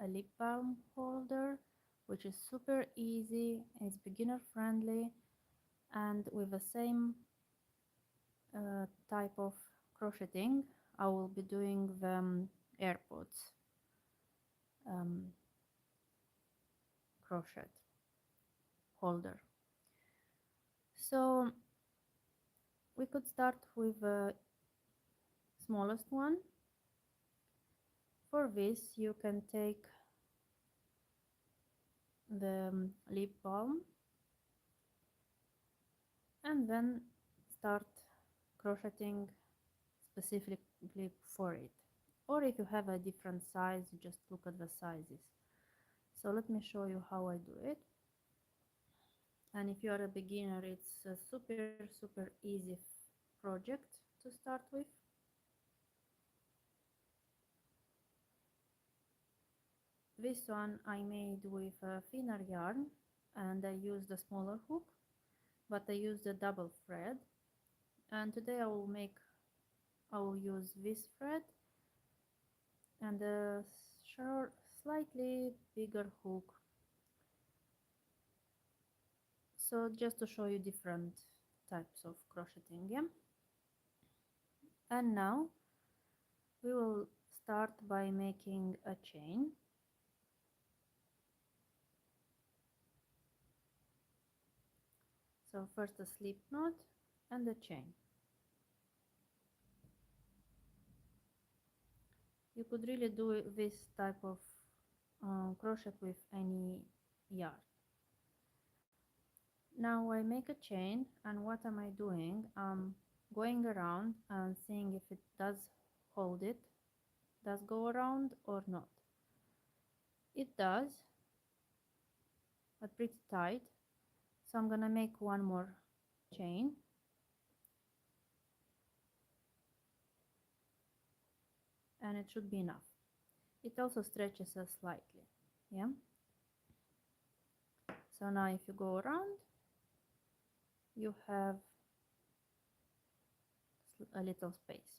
a lip balm holder, which is super easy, it's beginner friendly, and with the same type of crocheting I will be doing the airpods um, crochet holder. So we could start with the smallest one. For this you can take the lip balm and then start crocheting specifically for it, or if you have a different size, you just look at the sizes. So let me show you how I do it. And if you are a beginner, it's a super easy project to start with. This one I made with a thinner yarn and I used a smaller hook, but I used a double thread. And today I will use this thread and a short, slightly bigger hook. So just to show you different types of crocheting, yeah. And now we will start by making a chain. So first a slip knot and a chain. You could really do this type of crochet with any yarn. Now I make a chain, and what am I doing? I'm going around and seeing if it does hold it, does go around or not. It does, but pretty tight. So I'm gonna make one more chain. And it should be enough. It also stretches us slightly, yeah. So now if you go around, you have a little space.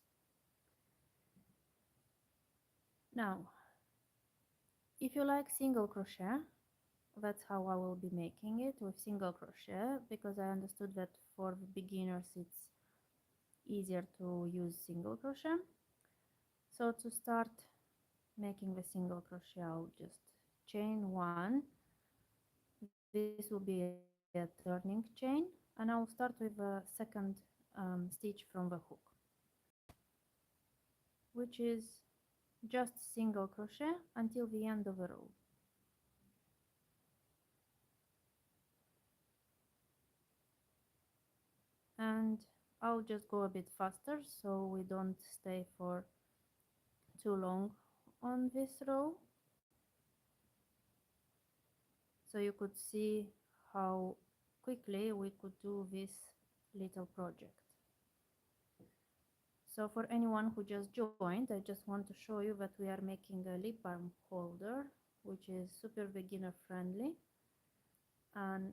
Now if you like single crochet, that's how I will be making it, with single crochet, because I understood that for beginners it's easier to use single crochet. So to start making the single crochet, I'll just chain one. This will be a turning chain, and I'll start with the second stitch from the hook, which is just single crochet until the end of the row. And I'll just go a bit faster so we don't stay for too long on this row. So you could see how quickly we could do this little project. So for anyone who just joined, I just want to show you that we are making a lip balm holder, which is super beginner friendly, and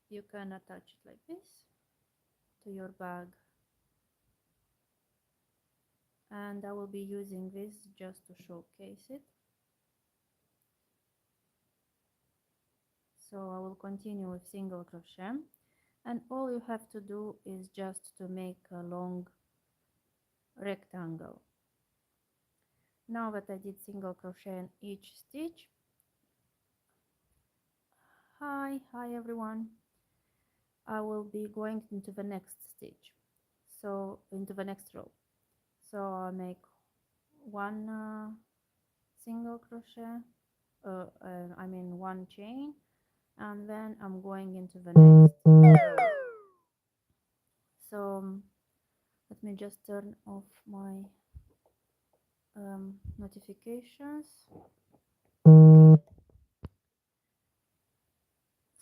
you can attach it like this to your bag. And I will be using this just to showcase it. So I will continue with single crochet, and all you have to do is just to make a long rectangle. Now that I did single crochet in each stitch, hi everyone, I will be going into the next stitch, so into the next row. So I'll make one single crochet, I mean one chain, and then I'm going into the next row. So let me just turn off my notifications.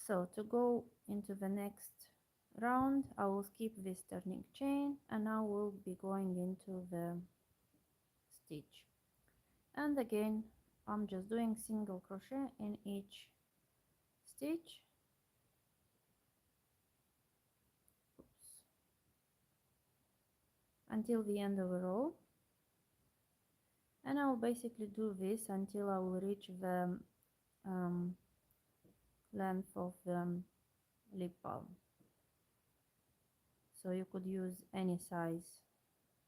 So to go into the next round, I will skip this turning chain, and I will be going into the stitch. And again, I'm just doing single crochet in each stitch. Until the end of the row. And I will basically do this until I will reach the um, length of the lip balm. So you could use any size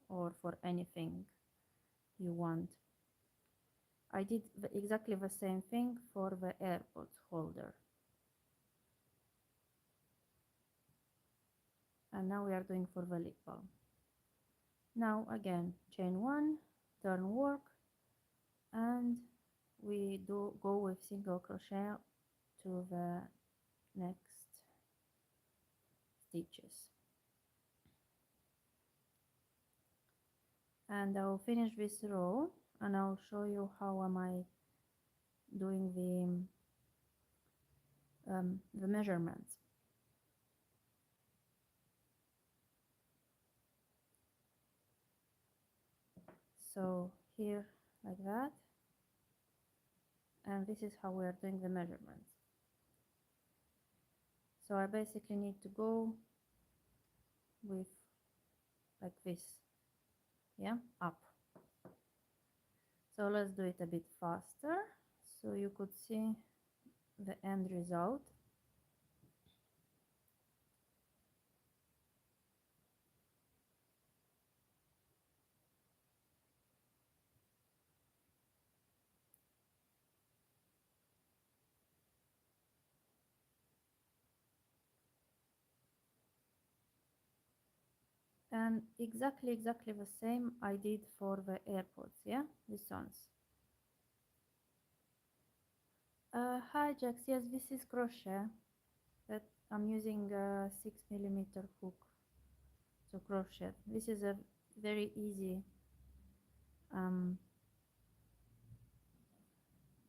or for anything you want. I did exactly the same thing for the AirPods holder. And now we are doing for the lip balm. Now again, chain 1, turn work, and we do go with single crochet to the next stitches. And I will finish this row and I'll show you how am I doing the measurements. So here like that, and this is how we are doing the measurements. So I basically need to go with like this, yeah, up. So let's do it a bit faster so you could see the end result. And exactly the same I did for the AirPods, yeah, these ones. Hi Jax, yes, this is crochet, but I'm using a 6mm hook to crochet. This is a very easy,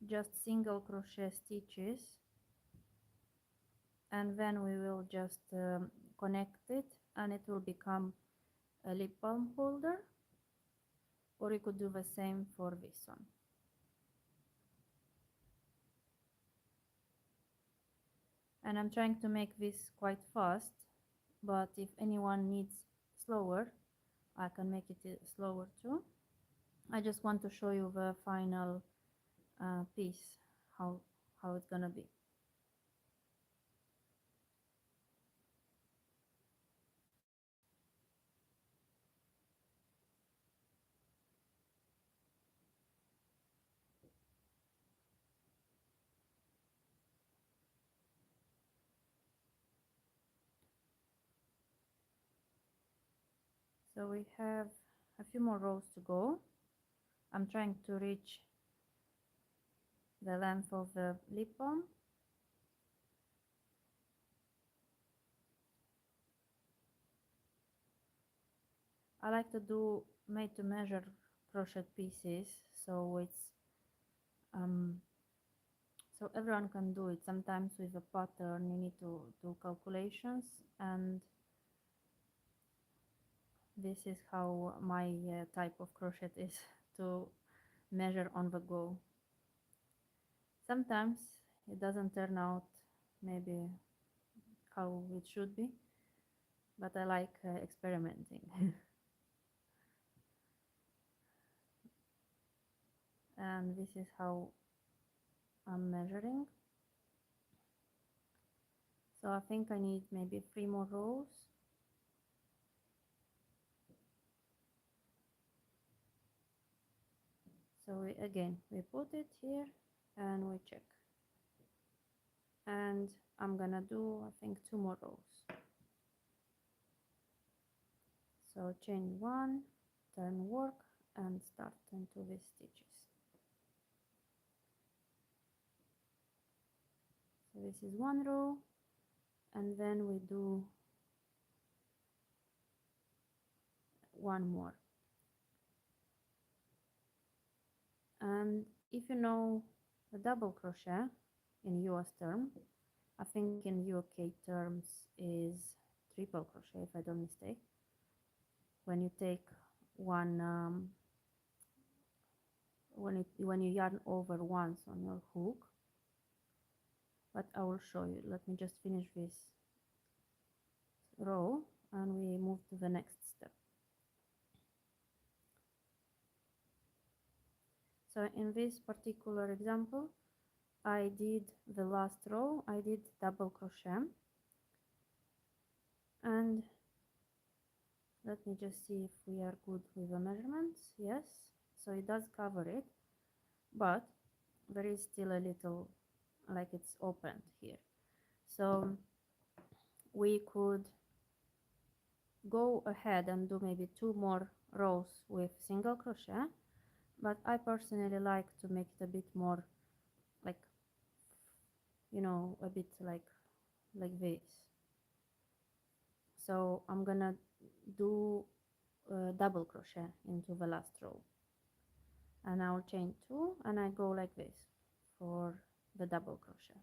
just single crochet stitches, and then we will just connect it and it will become a lip balm holder, or you could do the same for this one. And I'm trying to make this quite fast, but if anyone needs slower, I can make it slower too. I just want to show you the final piece, how it's gonna be. So we have a few more rows to go. I'm trying to reach the length of the lip balm. I like to do made to measure crochet pieces, so it's so everyone can do it. Sometimes with a pattern you need to do calculations, and this is how my type of crochet is, to measure on the go. Sometimes it doesn't turn out maybe how it should be, but I like experimenting. And this is how I'm measuring. So I think I need maybe 3 more rows. So we put it here and we check. And I'm gonna do, I think, 2 more rows. So chain 1, turn work, and start into these stitches. So this is 1 row, and then we do 1 more. And if you know the double crochet in US term, I think in UK terms is triple crochet, if I don't mistake. When you take one, when you yarn over once on your hook, but I will show you. Let me just finish this row and we move to the next step. So in this particular example, I did the last row, I did double crochet, and let me just see if we are good with the measurements. Yes, so it does cover it, but there is still a little, like it's opened here. So we could go ahead and do maybe 2 more rows with single crochet, but I personally like to make it a bit more like, a bit like this. So I'm gonna do double crochet into the last row, and I'll chain 2 and I go like this for the double crochet.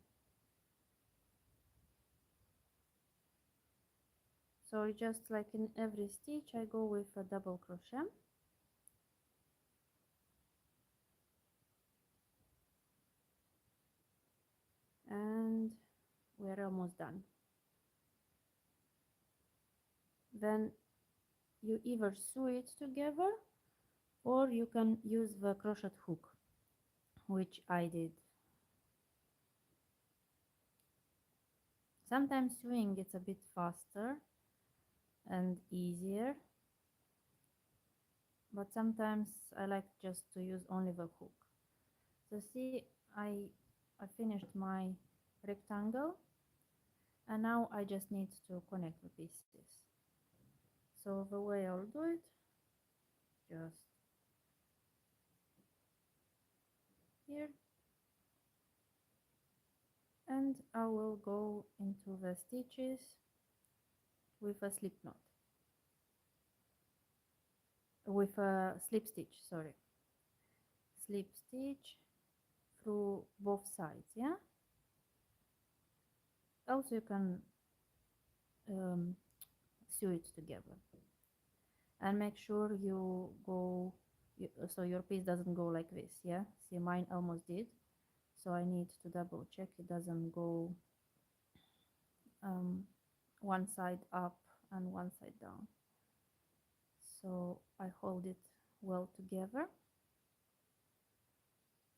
So just like in every stitch I go with a double crochet, and we're almost done. Then you either sew it together or you can use the crochet hook, which I did. Sometimes sewing it's a bit faster and easier, but sometimes I like just to use only the hook. So see, I finished my rectangle, and now I just need to connect the pieces. So the way I'll do it, just here, and I will go into the stitches with a slip knot, with a slip stitch, sorry, slip stitch through both sides. Yeah, also you can sew it together, and make sure you go so your piece doesn't go like this. Yeah, see, mine almost did, so I need to double check it doesn't go one side up and one side down. So I hold it well together.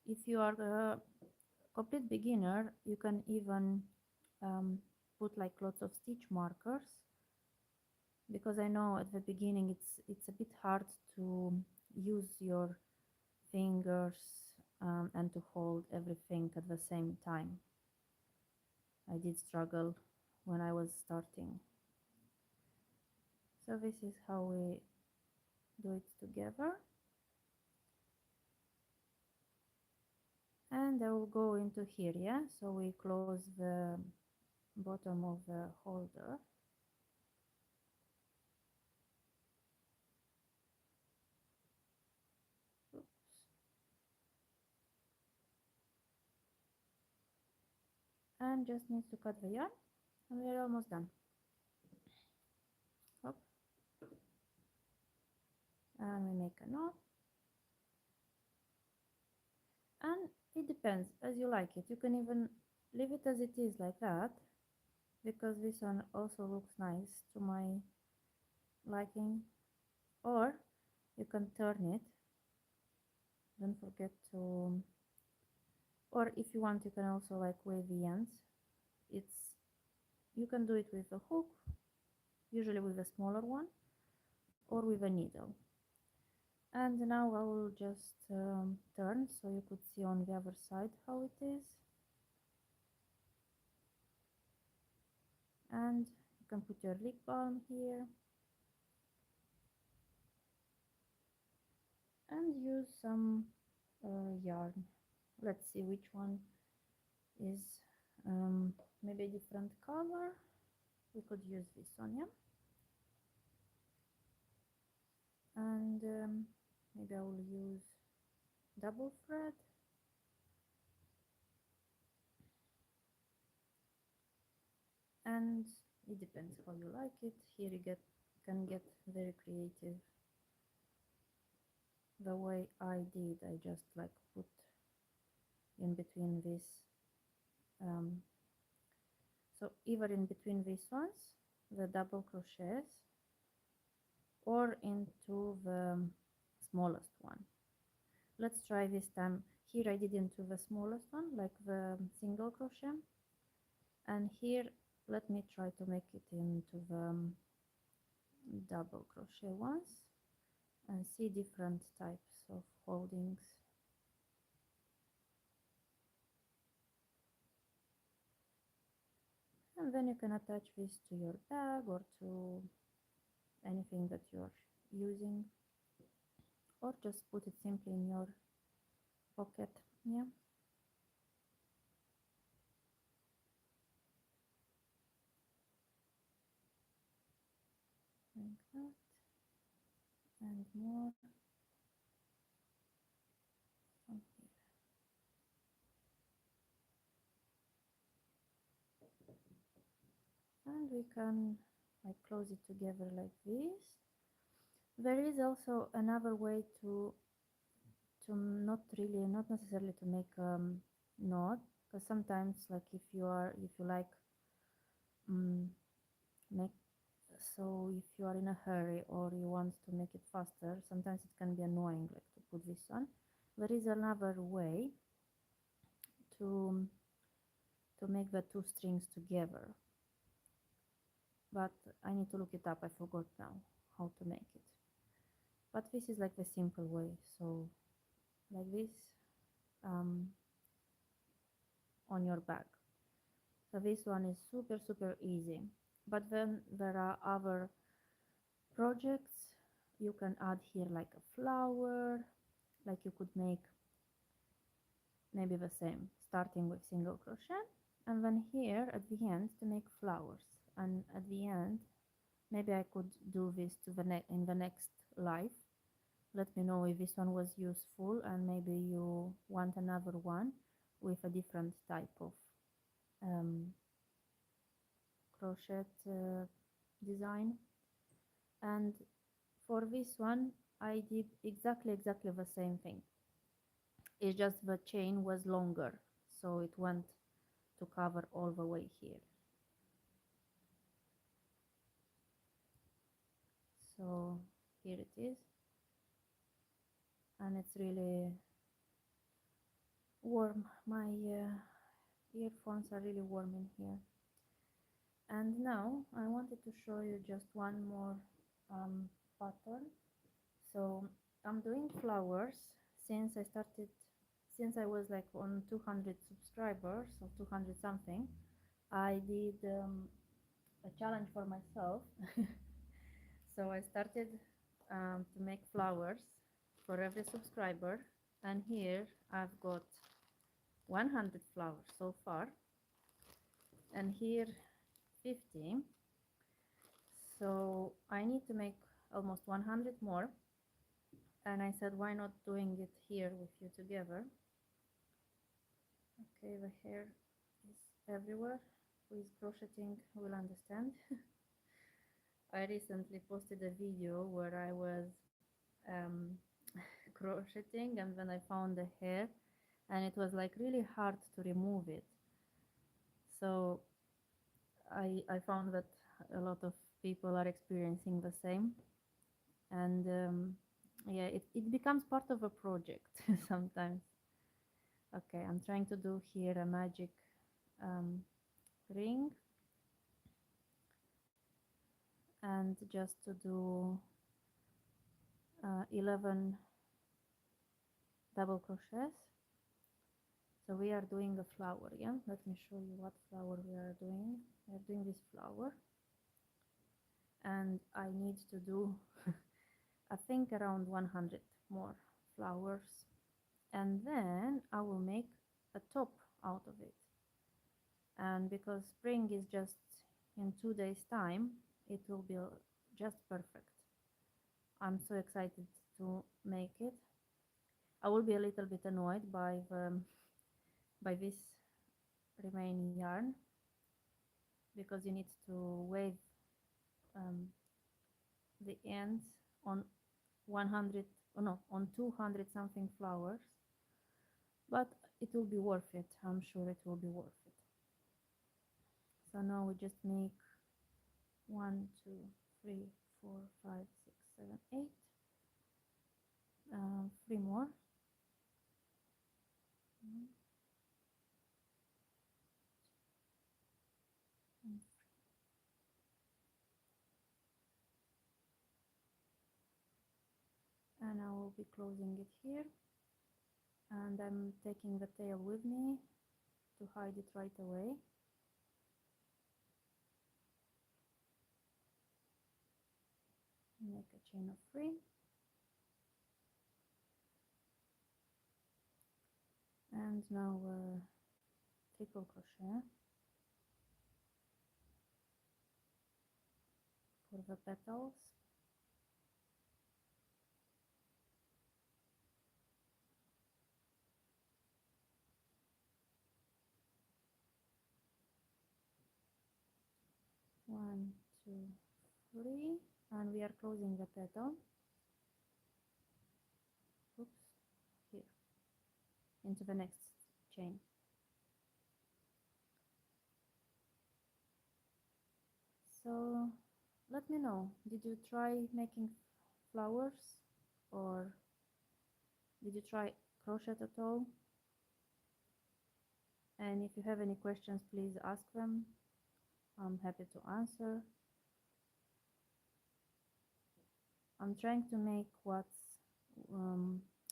If you are a complete beginner, you can even put like lots of stitch markers, because I know at the beginning it's a bit hard to use your fingers and to hold everything at the same time. I did struggle when I was starting. So this is how we do it together. And I will go into here, yeah? So we close the bottom of the holder. Oops. And just need to cut the yarn, and we're almost done. Hop. And we make a knot. And it depends as you like it. You can even leave it as it is like that, because this one also looks nice to my liking, or you can turn it. Don't forget to, or if you want, you can also like wave the ends. You can do it with a hook, usually with a smaller one, or with a needle. And now I will just turn so you could see on the other side how it is. And you can put your lip balm here and use some yarn. Let's see which one is maybe a different color. We could use this one, yeah. And maybe I will use double thread. And it depends how you like it. Here you can get very creative. The way I did, I just like put in between this, so either in between these ones, the double crochets, or into the smallest one. let's try this time. Here I did into the smallest one, like the single crochet, and here let me try to make it into the double crochet ones and see different types of holdings. And then you can attach this to your bag or to anything that you're using, or just put it simply in your pocket. Yeah, like that, and more from here. And we can like close it together like this. There is also another way to not necessarily to make knot, because sometimes like if you like make, so if you are in a hurry or you want to make it faster, sometimes it can be annoying like to put this on. There is another way to to make the two strings together, but I need to look it up. I forgot now how to make it, but this is like the simple way. So like this, um, on your bag. So this one is super easy. But then there are other projects you can add here, like a flower, like you could make maybe the same, starting with single crochet, and then here at the end to make flowers. And at the end, maybe I could do this to the in the next live. Let me know if this one was useful, and maybe you want another one with a different type of um, crochet design. And for this one I did exactly the same thing. It's just the chain was longer, so it went to cover all the way here. So here it is, and it's really warm. My earphones are really warm in here. And now I wanted to show you just one more pattern. So I'm doing flowers since I started, since I was like on 200 subscribers or 200 something. I did a challenge for myself. So I started to make flowers for every subscriber, and here I've got 100 flowers so far, and here 50. So I need to make almost 100 more, and I said, why not doing it here with you together? Okay, the hair is everywhere. Who is crocheting will understand. I recently posted a video where I was um, crocheting, and then I found the hair, and it was like really hard to remove it. So I found that a lot of people are experiencing the same, and yeah, it becomes part of a project sometimes. Okay, I'm trying to do here a magic um, ring, and just to do 11 double crochets. So we are doing a flower. Yeah, let me show you what flower we are doing. We are doing this flower, and I need to do I think around 100 more flowers, and then I will make a top out of it. And because spring is just in 2 days time, it will be just perfect. I'm so excited to make it. I will be a little bit annoyed by this remaining yarn, because you need to wave um, the ends on 100, oh no, on 200 something flowers, but it will be worth it. I'm sure it will be worth it. So now we just make 1, 2, 3, 4, 5, 6, 7, 8, 3 more, and I will be closing it here, and I'm taking the tail with me to hide it right away. Make a chain of 3, and now triple crochet for the petals. One, two, three, and we are closing the petal. Oops, here into the next chain. So let me know, did you try making flowers, or did you try crochet at all? And if you have any questions, please ask them. I'm happy to answer. I'm trying to make what's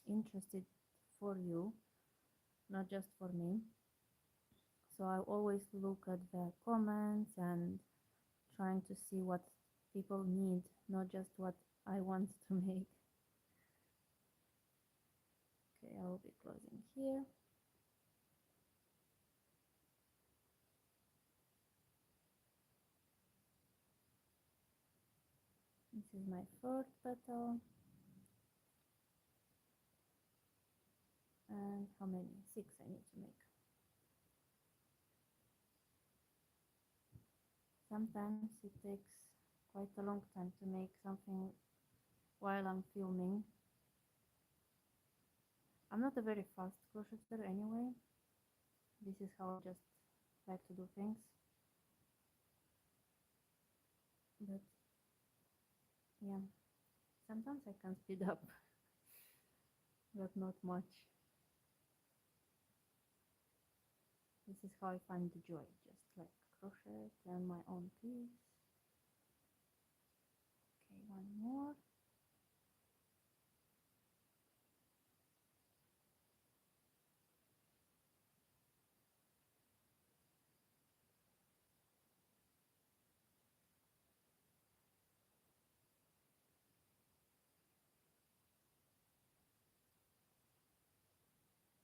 interested for you, not just for me. So I always look at the comments and trying to see what people need, not just what I want to make. Okay, I will be closing here. This is my third petal. And how many? 6 I need to make. Sometimes it takes quite a long time to make something while I'm filming. I'm not a very fast crocheter anyway. This is how I just like to do things. But yeah, sometimes I can speed up, but not much. This is how I find the joy, just like crochet and my own piece. Okay, one more.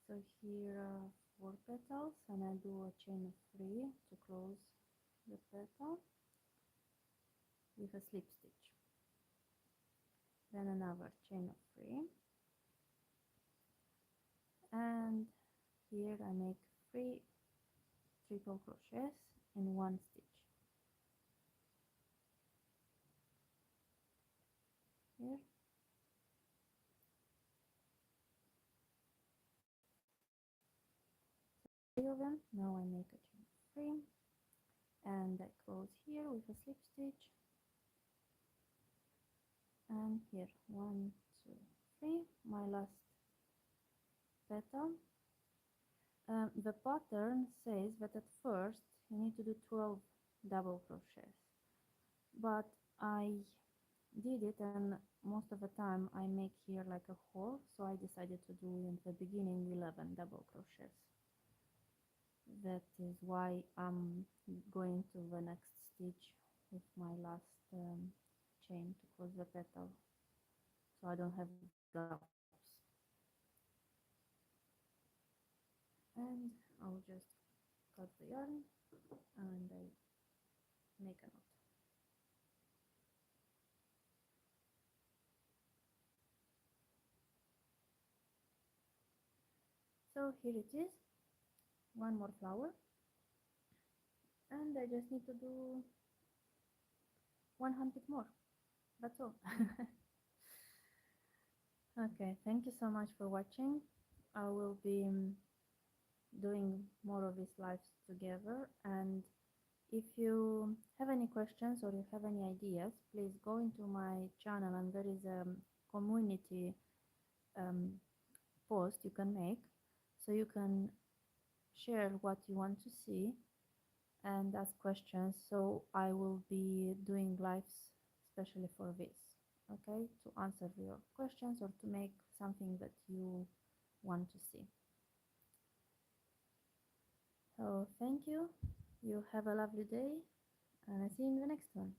So here are 4 petals, and I do a chain of 3 to close the petal with a slip stitch. Then another chain of 3, and here I make 3 triple crochets in 1 stitch. Here. So 3 of them. Now I make a chain of 3, and I close here with a slip stitch. And here 1, 2, 3, my last petal. The pattern says that at first you need to do 12 double crochets, but I did it, and most of the time I make here like a hole, so I decided to do in the beginning 11 double crochets. That is why I'm going to the next stitch with my last chain to close the petal, so I don't have gaps. And I'll just cut the yarn and I make a knot. So here it is, one more flower, and I just need to do 100 more. That's all. Okay, thank you so much for watching. I will be doing more of these lives together, and if you have any questions or you have any ideas, please go into my channel, and there is a community um, post you can make, so you can share what you want to see and ask questions. So I will be doing lives especially for this. okay, to answer your questions or to make something that you want to see. So thank you. You have a lovely day, and I see you in the next one.